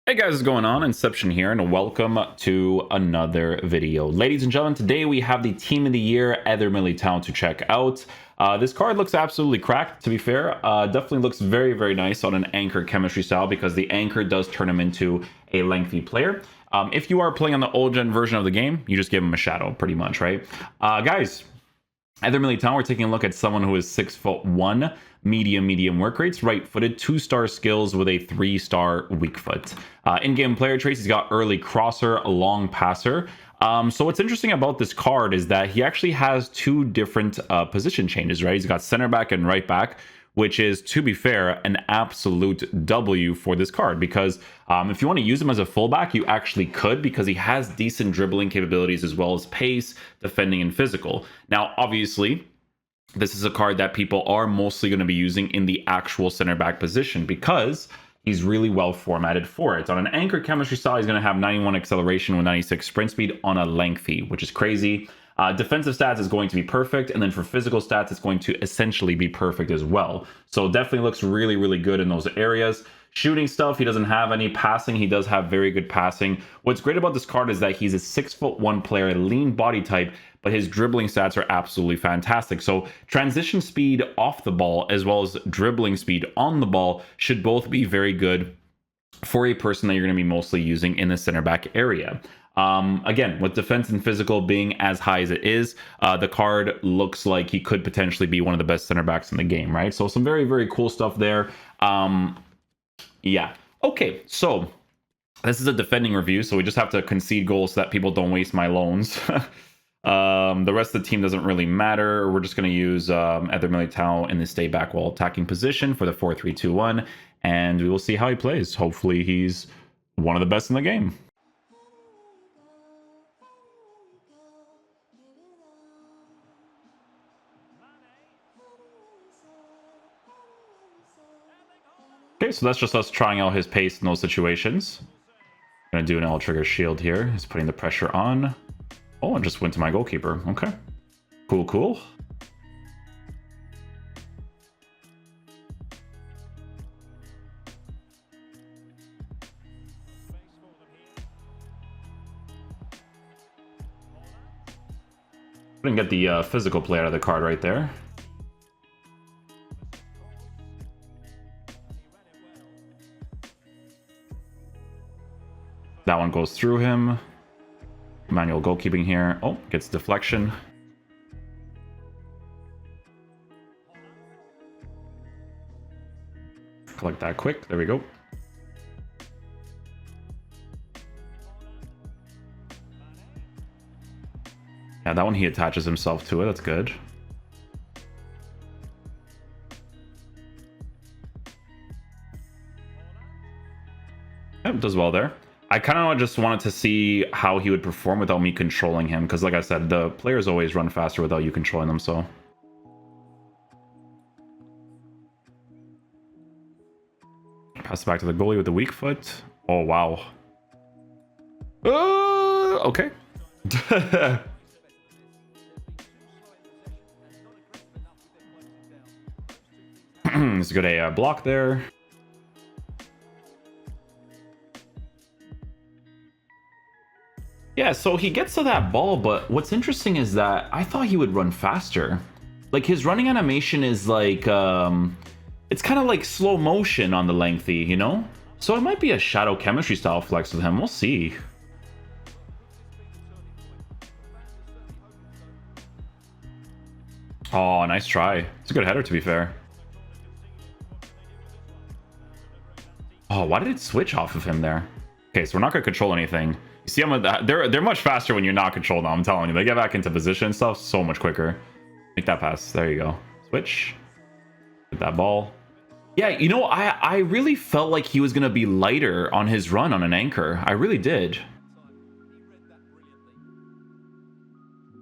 Hey guys, what's going on? Inception here, and welcome to another video. Ladies and gentlemen, today we have the Team of the Year, Eder Militao, to check out. This card looks absolutely cracked, to be fair. Definitely looks very, very nice on an anchor chemistry style because the anchor does turn him into a lengthy player. If you are playing on the old gen version of the game, you just give him a shadow, pretty much, right? Guys, Eder Militao, we're taking a look at someone who is 6'1", medium work rates, right-footed, 2-star skills with a 3-star weak foot. In-game player traits, he's got early crosser, long passer. So what's interesting about this card is that he actually has two different position changes, right? He's got center back and right back, which is, to be fair, an absolute W for this card because if you want to use him as a fullback, you actually could because he has decent dribbling capabilities as well as pace, defending, and physical. Now, obviously, this is a card that people are mostly going to be using in the actual center back position because he's really well formatted for it. On an anchor chemistry style, he's going to have 91 acceleration with 96 sprint speed on a lengthy, which is crazy. Defensive stats is going to be perfect, and then for physical stats, it's going to essentially be perfect as well. So definitely looks really, really good in those areas. Shooting stuff, he doesn't have any. Passing, he does have very good passing. What's great about this card is that he's a 6'1" player, lean body type, but his dribbling stats are absolutely fantastic. So transition speed off the ball as well as dribbling speed on the ball should both be very good for a person that you're going to be mostly using in the center back area. Again, with defense and physical being as high as it is, the card looks like he could potentially be one of the best center backs in the game, right? So some very, very cool stuff there. Yeah. Okay, so this is a defending review, so we just have to concede goals so that people don't waste my loans. The rest of the team doesn't really matter. We're just going to use Eder Militao in the stay back while attacking position for the 4-3-2-1, and we will see how he plays. Hopefully he's one of the best in the game. Okay, so that's just us trying out his pace in those situations. I'm going to do an L trigger shield here. He's putting the pressure on. Oh, and just went to my goalkeeper. Okay. Cool, cool. Couldn't get the physical play out of the card right there. That one goes through him. Manual goalkeeping here. Oh, gets deflection. Collect that quick. There we go. Yeah, that one he attaches himself to it. That's good. Yep, does well there. I kind of just wanted to see how he would perform without me controlling him, because like I said, the players always run faster without you controlling them, so. Pass it back to the goalie with the weak foot. Oh, wow. Okay. It's a good block there. Yeah, so he gets to that ball, but what's interesting is that I thought he would run faster. Like, his running animation is like, it's kind of like slow motion on the lengthy, you know? So it might be a shadow chemistry style flex with him. We'll see. Oh, nice try. It's a good header, to be fair. Oh, why did it switch off of him there? Okay, so we're not going to control anything. You see, they're much faster when you're not controlled now, I'm telling you. They get back into position and stuff so much quicker. Make that pass. There you go. Switch. Get that ball. Yeah, you know, I really felt like he was going to be lighter on his run on an anchor. I really did.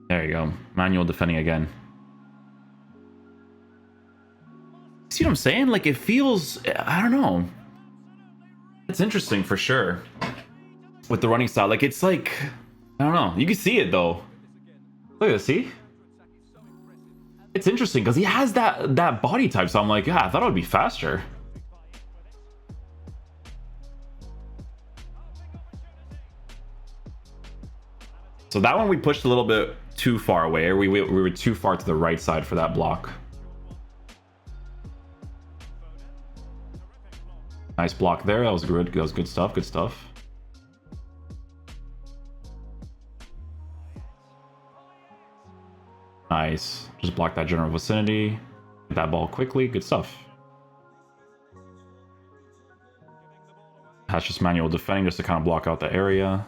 There you go. Manual defending again. See what I'm saying? Like, it feels... I don't know. It's interesting for sure. With the running style, like, it's like, I don't know, you can see it though. Look at this, see? It's interesting because he has that body type, so I'm like, yeah, I thought it would be faster. So that one we pushed a little bit too far away. We were too far to the right side for that block. Nice block there. That was good. That was good stuff. Good stuff. Nice. Just block that general vicinity. Get that ball quickly. Good stuff. That's just manual defending just to kind of block out the area.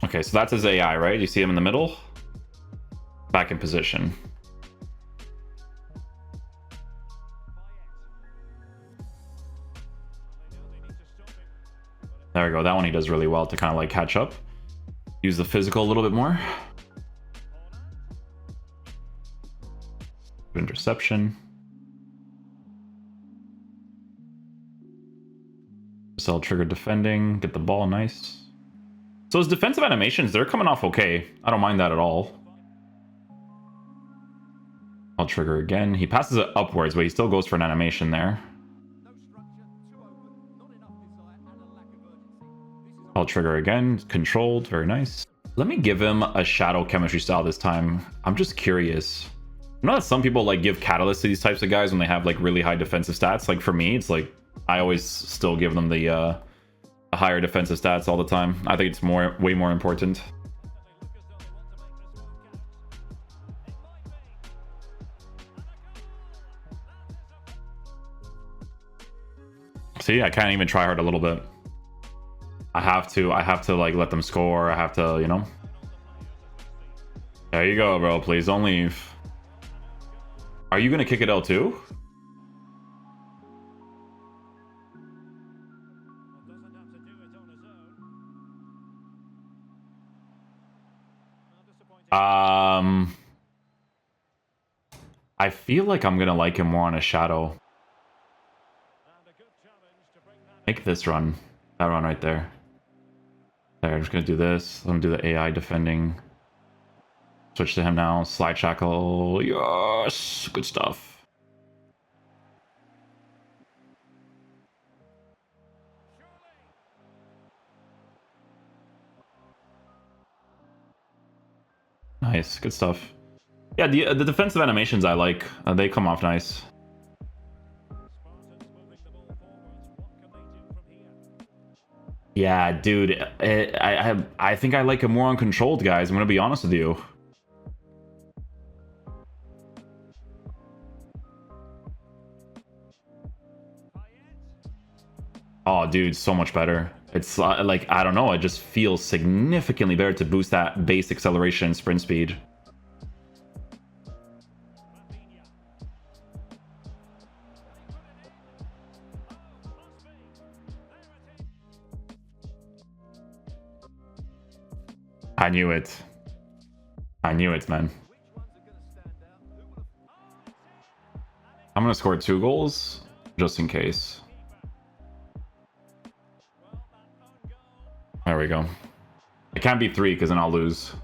Okay, so that's his AI, right? You see him in the middle? Back in position. There we go. That one he does really well to kind of like catch up. Use the physical a little bit more. Interception. Cell trigger defending. Get the ball. Nice. So his defensive animations, they're coming off okay. I don't mind that at all. I'll trigger again. He passes it upwards, but he still goes for an animation there. I'll trigger again. Controlled. Very nice. Let me give him a shadow chemistry style this time. I'm just curious. I know that some people like give catalyst to these types of guys when they have like really high defensive stats. Like for me, it's like I always still give them the higher defensive stats all the time. I think it's way more important. See, I can't even try hard a little bit. I have to like let them score. I have to, you know. There you go, bro. Please don't leave. Are you gonna kick it out too? I feel like I'm gonna like him more on a shadow. Make this run. That run right there. There, I'm just gonna do this. I'm gonna do the AI defending. Switch to him now. Slide shackle. Yes! Good stuff. Nice. Good stuff. Yeah, the defensive animations I like. They come off nice. Yeah, dude. I think I like him more uncontrolled, guys. I'm gonna be honest with you. Oh, dude, so much better. It's like, I don't know, it just feels significantly better to boost that base acceleration and sprint speed. I knew it. I knew it, man. I'm gonna score 2 goals, just in case. There we go. It can't be 3, because then I'll lose.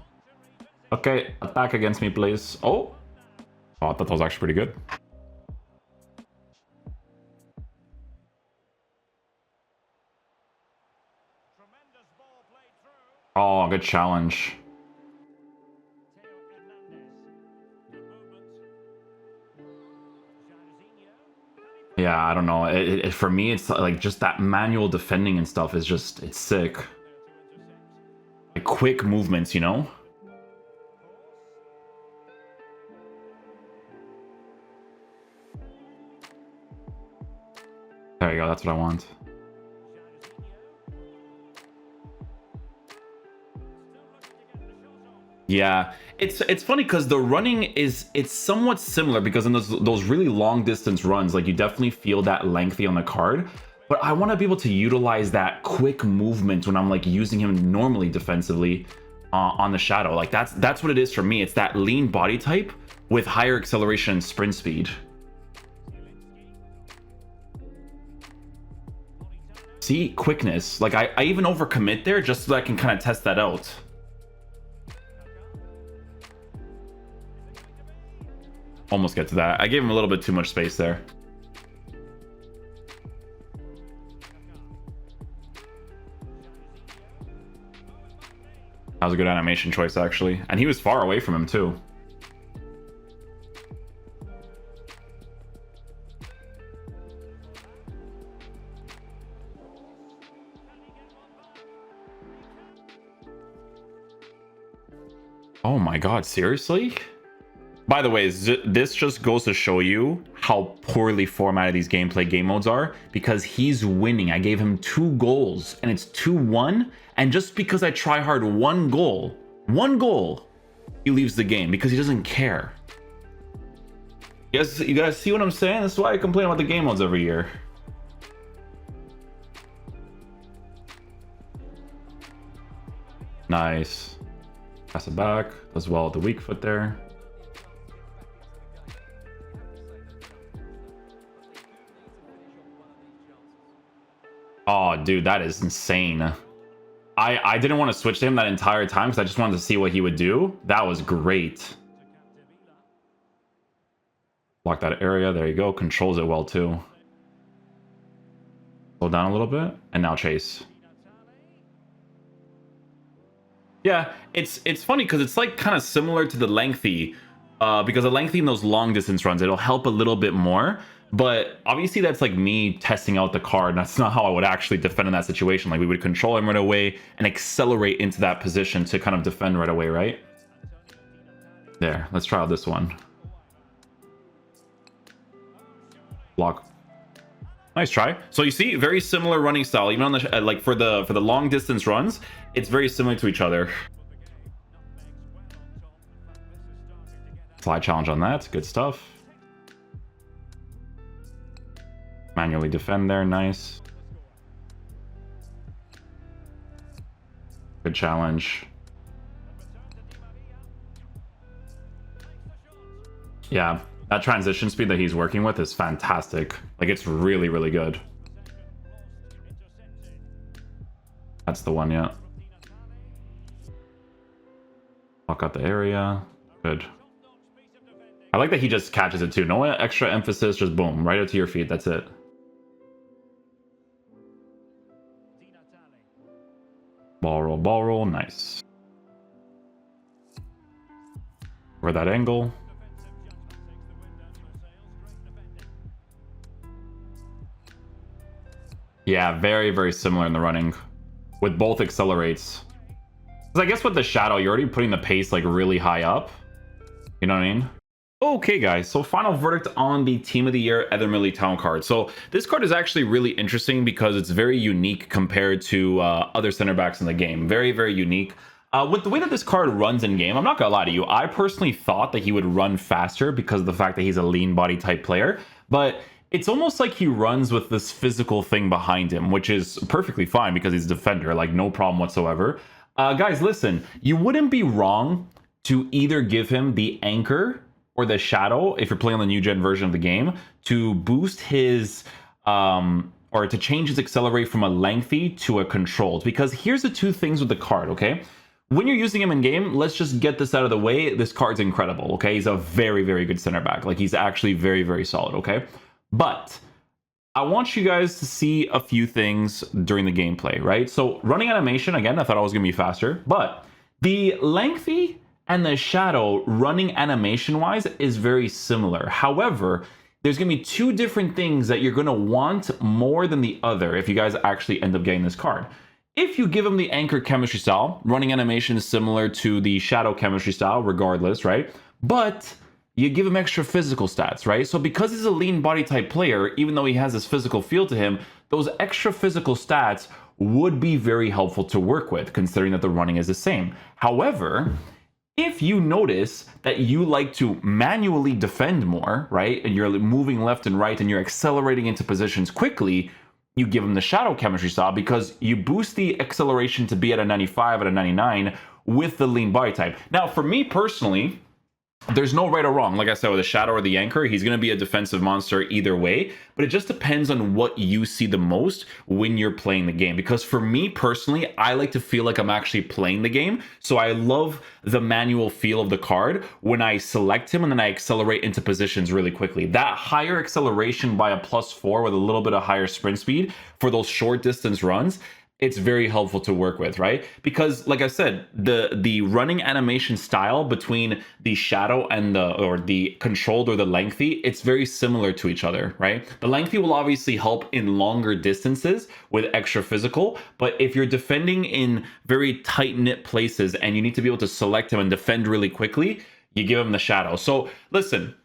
Okay, attack against me, please. Oh! Oh, I thought that was actually pretty good. Oh, good challenge. Yeah, I don't know. For me, it's like just that manual defending and stuff is just, it's sick. Like quick movements, you know? There you go, that's what I want. Yeah, it's funny because the running it's somewhat similar because in those really long distance runs, like you definitely feel that lengthy on the card. But I want to be able to utilize that quick movement when I'm like using him normally defensively on the shadow. Like that's what it is for me. It's that lean body type with higher acceleration and sprint speed. See, quickness. Like I even overcommit there just so that I can kind of test that out. Almost get to that. I gave him a little bit too much space there. That was a good animation choice, actually. And he was far away from him, too. Oh my god, seriously? By the way, this just goes to show you how poorly formatted these game modes are, because he's winning. I gave him 2 goals and it's 2-1, and just because I try hard one goal, he leaves the game because he doesn't care. You guys see what I'm saying? That's why I complain about the game modes every year. Nice. Pass it back as well. The weak foot there. Oh, dude, that is insane. I didn't want to switch to him that entire time because I just wanted to see what he would do. That was great. Block that area. There you go. Controls it well, too. Slow down a little bit. And now chase. Yeah, it's funny because it's like kind of similar to the lengthy. Because the lengthy in those long distance runs, it'll help a little bit more. But obviously that's like me testing out the card. That's not how I would actually defend in that situation. Like we would control him right away and accelerate into that position to kind of defend right away, right? There, let's try out this one. Block. Nice try. So you see, very similar running style, even on the like for the long distance runs, it's very similar to each other. Slide challenge on that, good stuff. Manually defend there, nice. Good challenge. Yeah, that transition speed that he's working with is fantastic. Like, it's really, really good. That's the one, yeah. Walk out the area. Good. I like that he just catches it too. No extra emphasis, just boom, right into your feet. That's it. Ball roll, nice. Over that angle. Yeah, very, very similar in the running. With both accelerates. Because I guess with the shadow, you're already putting the pace like really high up. You know what I mean? Okay, guys, so final verdict on the Team of the Year Eder Militao card. So this card is actually really interesting because it's very unique compared to other center backs in the game. Very, very unique. With the way that this card runs in game, I'm not gonna lie to you, I personally thought that he would run faster because of the fact that he's a lean body type player, but it's almost like he runs with this physical thing behind him, which is perfectly fine because he's a defender, like no problem whatsoever. Guys, listen, you wouldn't be wrong to either give him the anchor or the shadow, if you're playing on the new gen version of the game, to boost his, or to change his accelerate from a lengthy to a controlled. Because here's the 2 things with the card, okay? When you're using him in game, let's just get this out of the way. This card's incredible, okay? He's a very, very good center back. Like, he's actually very, very solid, okay? But I want you guys to see a few things during the gameplay, right? So running animation, again, I thought I was gonna be faster, but the lengthy and the shadow running animation wise is very similar. However, there's gonna be 2 different things that you're gonna want more than the other if you guys actually end up getting this card. If you give him the anchor chemistry style, running animation is similar to the shadow chemistry style regardless, right? But you give him extra physical stats, right? So because he's a lean body type player, even though he has this physical feel to him, those extra physical stats would be very helpful to work with, considering that the running is the same. However, if you notice that you like to manually defend more, right, and you're moving left and right and you're accelerating into positions quickly, you give him the shadow chemistry style because you boost the acceleration to be at a 95, at a 99 with the lean body type. Now, for me personally, there's no right or wrong. Like I said, with the shadow or the anchor, he's going to be a defensive monster either way, but it just depends on what you see the most when you're playing the game. Because for me personally, I like to feel like I'm actually playing the game. So I love the manual feel of the card when I select him and then I accelerate into positions really quickly. That higher acceleration by a +4 with a little bit of higher sprint speed for those short distance runs, it's very helpful to work with, right? Because like I said, the running animation style between the shadow and the controlled or the lengthy, it's very similar to each other, right? The lengthy will obviously help in longer distances with extra physical, but if you're defending in very tight-knit places and you need to be able to select him and defend really quickly, you give him the shadow. So listen,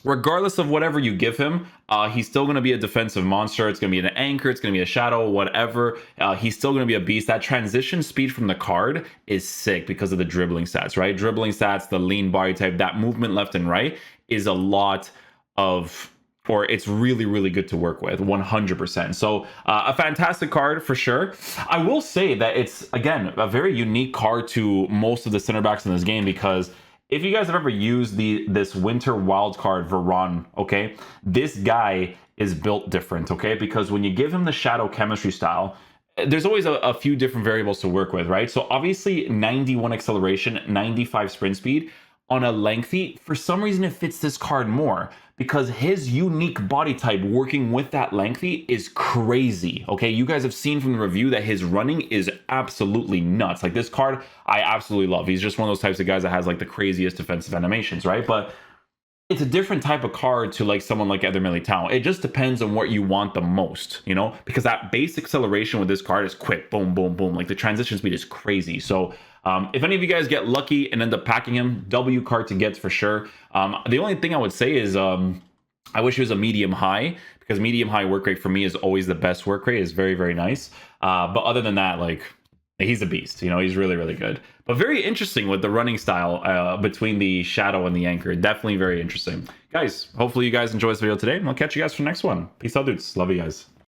regardless of whatever you give him, he's still going to be a defensive monster. It's going to be an anchor. It's going to be a shadow, whatever. He's still going to be a beast. That transition speed from the card is sick because of the dribbling stats, right? Dribbling stats, the lean body type, that movement left and right is a lot of, or it's really, really good to work with, 100%. So a fantastic card for sure. I will say that it's, again, a very unique card to most of the center backs in this game, because if you guys have ever used this winter wildcard Varane, okay, this guy is built different, okay? Because when you give him the shadow chemistry style, there's always a few different variables to work with, right? So obviously 91 acceleration, 95 sprint speed on a lengthy, for some reason it fits this card more, because his unique body type working with that lengthy is crazy, okay? You guys have seen from the review that his running is absolutely nuts. Like, this card, I absolutely love. He's just one of those types of guys that has like the craziest defensive animations, right? But it's a different type of card to like someone like Eder Militao. It just depends on what you want the most, you know? Because that base acceleration with this card is quick, boom, boom, boom. Like, the transition speed is crazy. So if any of you guys get lucky and end up packing him, W card to get for sure. The only thing I would say is I wish it was a medium high, because medium high work rate for me is always the best work rate. It's very, very nice. But other than that, like, he's a beast, you know, he's really, really good. But very interesting with the running style between the shadow and the anchor. Definitely very interesting. Guys, hopefully you guys enjoy this video today, and I'll catch you guys for the next one. Peace out, dudes. Love you guys.